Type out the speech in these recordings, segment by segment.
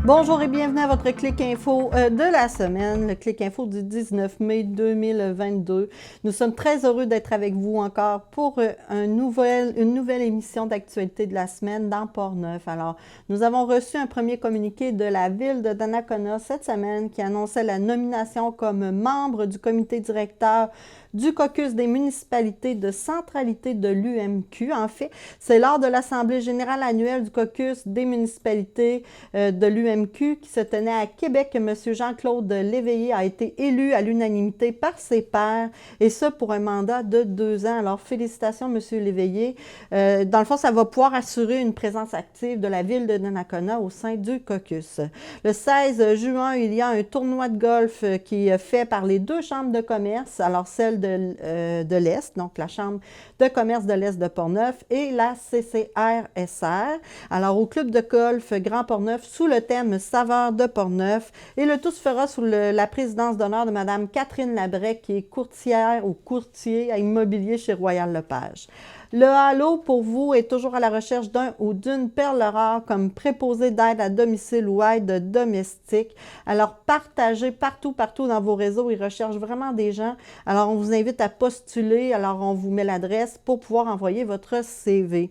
Bonjour et bienvenue à votre Clic Info de la semaine, le Clic Info du 19 mai 2022. Nous sommes très heureux d'être avec vous encore pour une nouvelle émission d'actualité de la semaine dans Port-Neuf. Alors, nous avons reçu un premier communiqué de la ville de Donnacona cette semaine qui annonçait la nomination comme membre du comité directeur du caucus des municipalités de centralité de l'UMQ. En fait, c'est lors de l'Assemblée générale annuelle du caucus des municipalités de l'UMQ qui se tenait à Québec que M. Jean-Claude Léveillé a été élu à l'unanimité par ses pairs, et ce pour un mandat de 2 ans. Alors, félicitations, M. Léveillé. Dans le fond, ça va pouvoir assurer une présence active de la ville de Donnacona au sein du caucus. Le 16 juin, il y a un tournoi de golf qui est fait par les 2 chambres de commerce, alors celle de l'Est, donc la Chambre de commerce de l'Est de Port-Neuf et la CCRSR. Alors, au club de golf Grand Port-Neuf, sous le thème Saveurs de Port-Neuf. Et le tout se fera sous la présidence d'honneur de Mme Catherine Labrec, qui est courtière ou courtier à immobilier chez Royal Lepage. Le Halo, pour vous, est toujours à la recherche d'un ou d'une perle rare comme préposé d'aide à domicile ou aide domestique. Alors, partagez partout dans vos réseaux. Ils recherchent vraiment des gens. Alors, on vous invite à postuler. Alors, on vous met l'adresse pour pouvoir envoyer votre CV.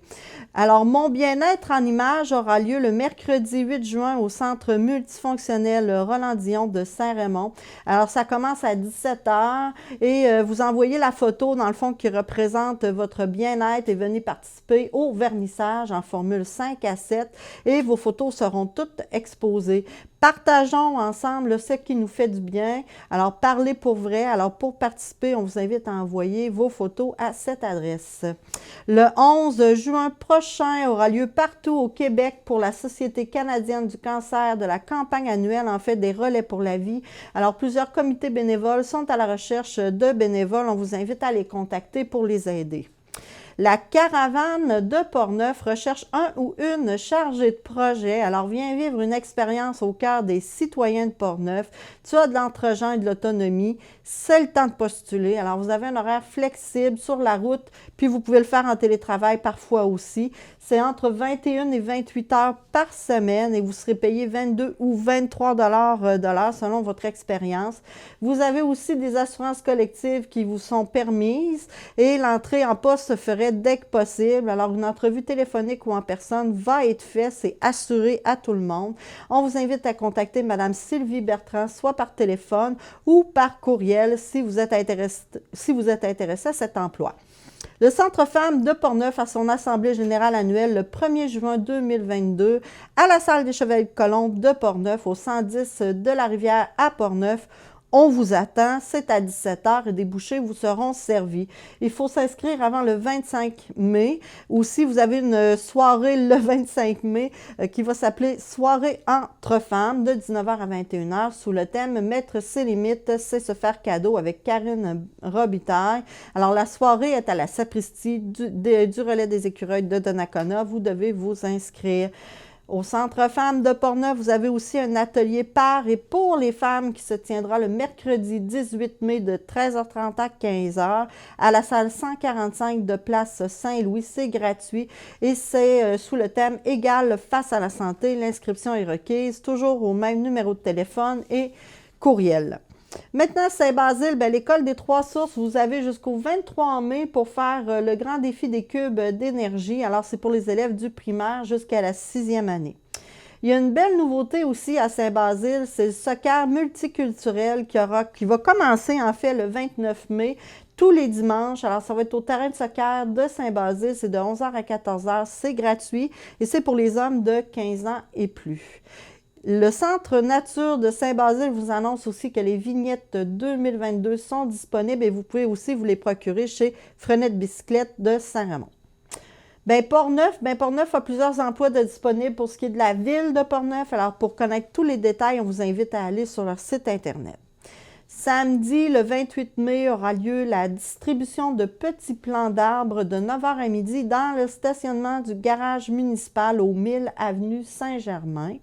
Alors, Mon bien-être en images aura lieu le mercredi 8 juin au centre multifonctionnel Roland-Dion de Saint-Raymond. Alors, ça commence à 17h et vous envoyez la photo, dans le fond, qui représente votre bien-être et venez participer au vernissage en formule 5 à 7 et vos photos seront toutes exposées. Partageons ensemble ce qui nous fait du bien. Alors, parlez pour vrai. Alors, pour participer, on vous invite à envoyer vos photos à cette adresse. Le 11 juin prochain aura lieu partout au Québec pour la Société canadienne du cancer de la campagne annuelle, en fait, des relais pour la vie. Alors, plusieurs comités bénévoles sont à la recherche de bénévoles. On vous invite à les contacter pour les aider. La caravane de Port-Neuf recherche un ou une chargée de projet. Alors, viens vivre une expérience au cœur des citoyens de Port-Neuf. Tu as de l'entre-gens et de l'autonomie. C'est le temps de postuler. Alors, vous avez un horaire flexible sur la route, puis vous pouvez le faire en télétravail parfois aussi. C'est entre 21 et 28 heures par semaine et vous serez payé 22 ou 23 $ de l'heure selon votre expérience. Vous avez aussi des assurances collectives qui vous sont permises et l'entrée en poste se ferait dès que possible. Alors, une entrevue téléphonique ou en personne va être faite, c'est assuré à tout le monde. On vous invite à contacter Mme Sylvie Bertrand, soit par téléphone ou par courriel si vous êtes intéressé à cet emploi. Le Centre Femmes de Port-Neuf a son assemblée générale annuelle le 1er juin 2022 à la salle des Chevaliers de Colombe de Port-Neuf au 110 de la Rivière à Port-Neuf. On vous attend, c'est à 17h et des bouchées vous seront servis. Il faut s'inscrire avant le 25 mai ou si vous avez une soirée le 25 mai qui va s'appeler Soirée entre femmes de 19h à 21h sous le thème Mettre ses limites, c'est se faire cadeau avec Karine Robitaille. Alors la soirée est à la sacristie du relais des écureuils de Donnacona. Vous devez vous inscrire. Au Centre Femmes de Port-Neuf, vous avez aussi un atelier par et pour les femmes qui se tiendra le mercredi 18 mai de 13h30 à 15h à la salle 145 de Place Saint-Louis. C'est gratuit et c'est sous le thème « Égal face à la santé ». L'inscription est requise, toujours au même numéro de téléphone et courriel. Maintenant, Saint-Basile, l'École des Trois Sources, vous avez jusqu'au 23 mai pour faire le grand défi des cubes d'énergie. Alors, c'est pour les élèves du primaire jusqu'à la 6e année. Il y a une belle nouveauté aussi à Saint-Basile, c'est le soccer multiculturel qui va commencer en fait le 29 mai, tous les dimanches. Alors, ça va être au terrain de soccer de Saint-Basile, c'est de 11h à 14h, c'est gratuit et c'est pour les hommes de 15 ans et plus. Le Centre Nature de Saint-Basile vous annonce aussi que les vignettes 2022 sont disponibles et vous pouvez aussi vous les procurer chez Frenette Bicyclette de Saint-Raymond. Port-Neuf a plusieurs emplois de disponibles pour ce qui est de la ville de Port-Neuf. Alors, pour connaître tous les détails, on vous invite à aller sur leur site Internet. Samedi, le 28 mai, aura lieu la distribution de petits plants d'arbres de 9 h à midi dans le stationnement du garage municipal au 1000 avenue Saint-Germain.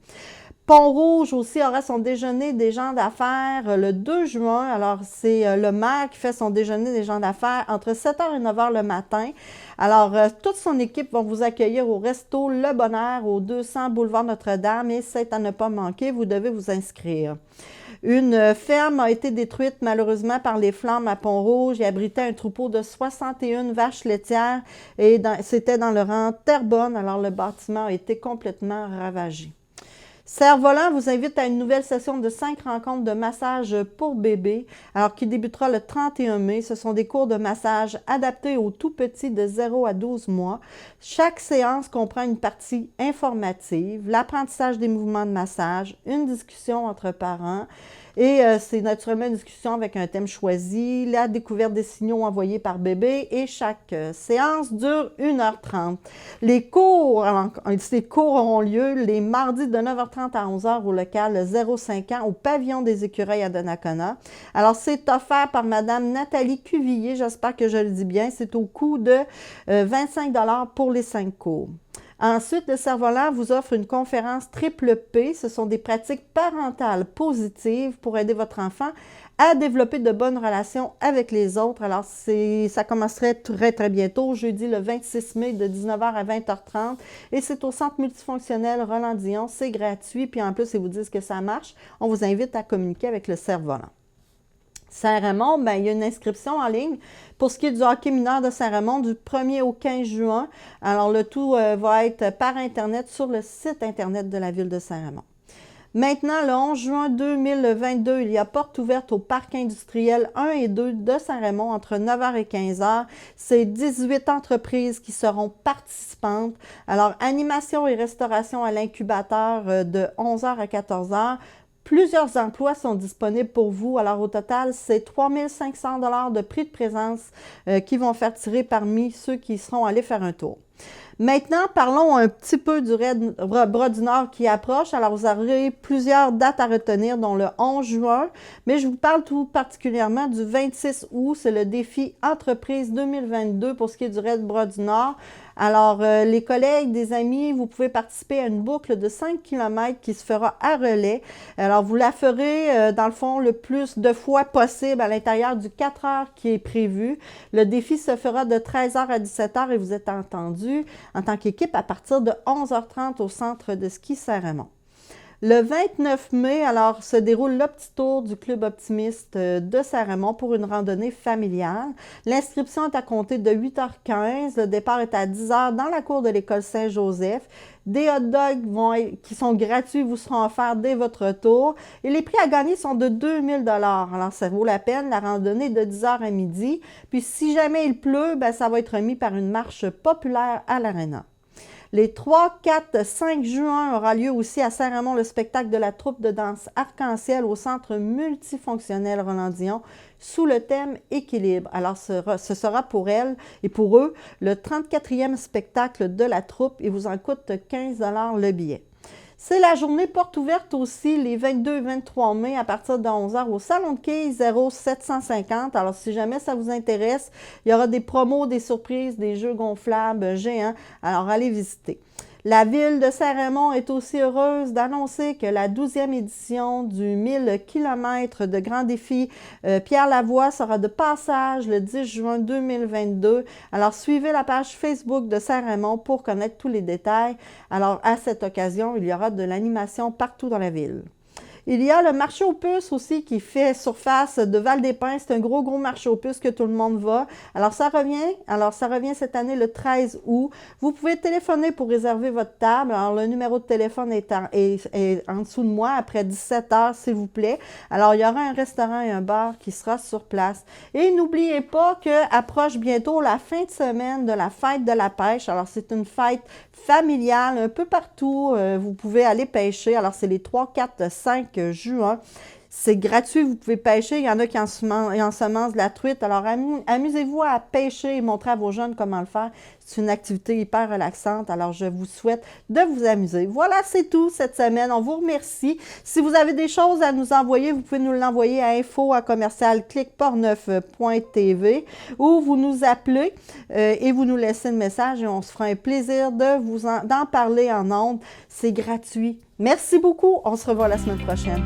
Pont-Rouge aussi aura son déjeuner des gens d'affaires le 2 juin. Alors, c'est le maire qui fait son déjeuner des gens d'affaires entre 7 h et 9 h le matin. Alors, toute son équipe va vous accueillir au resto Le Bonheur au 200 boulevard Notre-Dame et c'est à ne pas manquer, vous devez vous inscrire. Une ferme a été détruite malheureusement par les flammes à Pont-Rouge et abritait un troupeau de 61 vaches laitières et c'était dans le rang Terrebonne. Alors, le bâtiment a été complètement ravagé. Cerf-Volant vous invite à une nouvelle session de 5 rencontres de massage pour bébés, alors qui débutera le 31 mai. Ce sont des cours de massage adaptés aux tout-petits de 0 à 12 mois. Chaque séance comprend une partie informative, l'apprentissage des mouvements de massage, une discussion entre parents, et c'est naturellement une discussion avec un thème choisi, la découverte des signaux envoyés par bébé et chaque séance dure 1 h 30. Ces cours auront lieu les mardis de 9 h 30 à 11 h au local 0,5 ans au pavillon des Écureuils à Donnacona. Alors, c'est offert par Madame Nathalie Cuvillier, j'espère que je le dis bien. C'est au coût de 25 $ pour les 5 cours. Ensuite, le Cerf-Volant vous offre une conférence triple P. Ce sont des pratiques parentales positives pour aider votre enfant à développer de bonnes relations avec les autres. Alors, ça commencerait très, très bientôt, jeudi le 26 mai de 19 h à 20 h 30. Et c'est au Centre multifonctionnel Roland-Dion. C'est gratuit. Puis en plus, ils vous disent que ça marche. On vous invite à communiquer avec le Cerf-Volant. Saint-Raymond, bien, il y a une inscription en ligne pour ce qui est du hockey mineur de Saint-Raymond du 1er au 15 juin. Alors, le tout va être par Internet sur le site Internet de la ville de Saint-Raymond. Maintenant, le 11 juin 2022, il y a porte ouverte au parc industriel 1 et 2 de Saint-Raymond entre 9 h et 15 h. C'est 18 entreprises qui seront participantes. Alors, animation et restauration à l'incubateur de 11 h à 14 h. Plusieurs emplois sont disponibles pour vous. Alors, au total, c'est 3 500 $ de prix de présence qui vont faire tirer parmi ceux qui seront allés faire un tour. Maintenant, parlons un petit peu du Raid Bras du Nord qui approche. Alors, vous aurez plusieurs dates à retenir, dont le 11 juin, mais je vous parle tout particulièrement du 26 août. C'est le défi Entreprise 2022 pour ce qui est du Raid Bras du Nord. Alors, les collègues, des amis, vous pouvez participer à une boucle de 5 km qui se fera à relais. Alors, vous la ferez, dans le fond, le plus de fois possible à l'intérieur du 4 heures qui est prévu. Le défi se fera de 13 h à 17 h et vous êtes entendu en tant qu'équipe à partir de 11 h 30 au centre de ski Saint-Raymond. Le 29 mai, alors, se déroule le petit tour du Club optimiste de Saint-Raymond pour une randonnée familiale. L'inscription est à compter de 8 h 15. Le départ est à 10 h dans la cour de l'école Saint-Joseph. Des hot dogs qui sont gratuits vous seront offerts dès votre retour. Et les prix à gagner sont de 2000 $. Alors, ça vaut la peine, la randonnée de 10 h à midi. Puis, si jamais il pleut, bien, ça va être remis par une marche populaire à l'Arena. Les 3, 4, 5 juin aura lieu aussi à Saint-Raymond le spectacle de la troupe de danse Arc-en-Ciel au centre multifonctionnel Roland-Dion sous le thème Équilibre. Alors, ce sera pour elle et pour eux le 34e spectacle de la troupe et vous en coûte 15 $ le billet. C'est la journée porte ouverte aussi les 22 et 23 mai à partir de 11 h au Salon de quai 0750. Alors, si jamais ça vous intéresse, il y aura des promos, des surprises, des jeux gonflables géants. Alors, allez visiter. La ville de Saint-Raymond est aussi heureuse d'annoncer que la 12e édition du 1000 km de Grand Défi Pierre Lavoie sera de passage le 10 juin 2022. Alors, suivez la page Facebook de Saint-Raymond pour connaître tous les détails. Alors, à cette occasion, il y aura de l'animation partout dans la ville. Il y a le marché aux puces aussi qui fait surface de Val-des-Pins. C'est un gros marché aux puces que tout le monde va. Alors, ça revient cette année le 13 août. Vous pouvez téléphoner pour réserver votre table. Alors, le numéro de téléphone est en dessous de moi après 17 h, s'il vous plaît. Alors, il y aura un restaurant et un bar qui sera sur place. Et n'oubliez pas qu'approche bientôt la fin de semaine de la fête de la pêche. Alors, c'est une fête familiale un peu partout. Vous pouvez aller pêcher. Alors, c'est les 3, 4, 5 juin. C'est gratuit, vous pouvez pêcher. Il y en a qui ensemencent de la truite. Alors, amusez-vous à pêcher et montrer à vos jeunes comment le faire. C'est une activité hyper relaxante. Alors, je vous souhaite de vous amuser. Voilà, c'est tout cette semaine. On vous remercie. Si vous avez des choses à nous envoyer, vous pouvez nous l'envoyer à info@cliqueportneuf.tv ou vous nous appelez et vous nous laissez un message et on se fera un plaisir d'en parler en ondes. C'est gratuit. Merci beaucoup. On se revoit la semaine prochaine.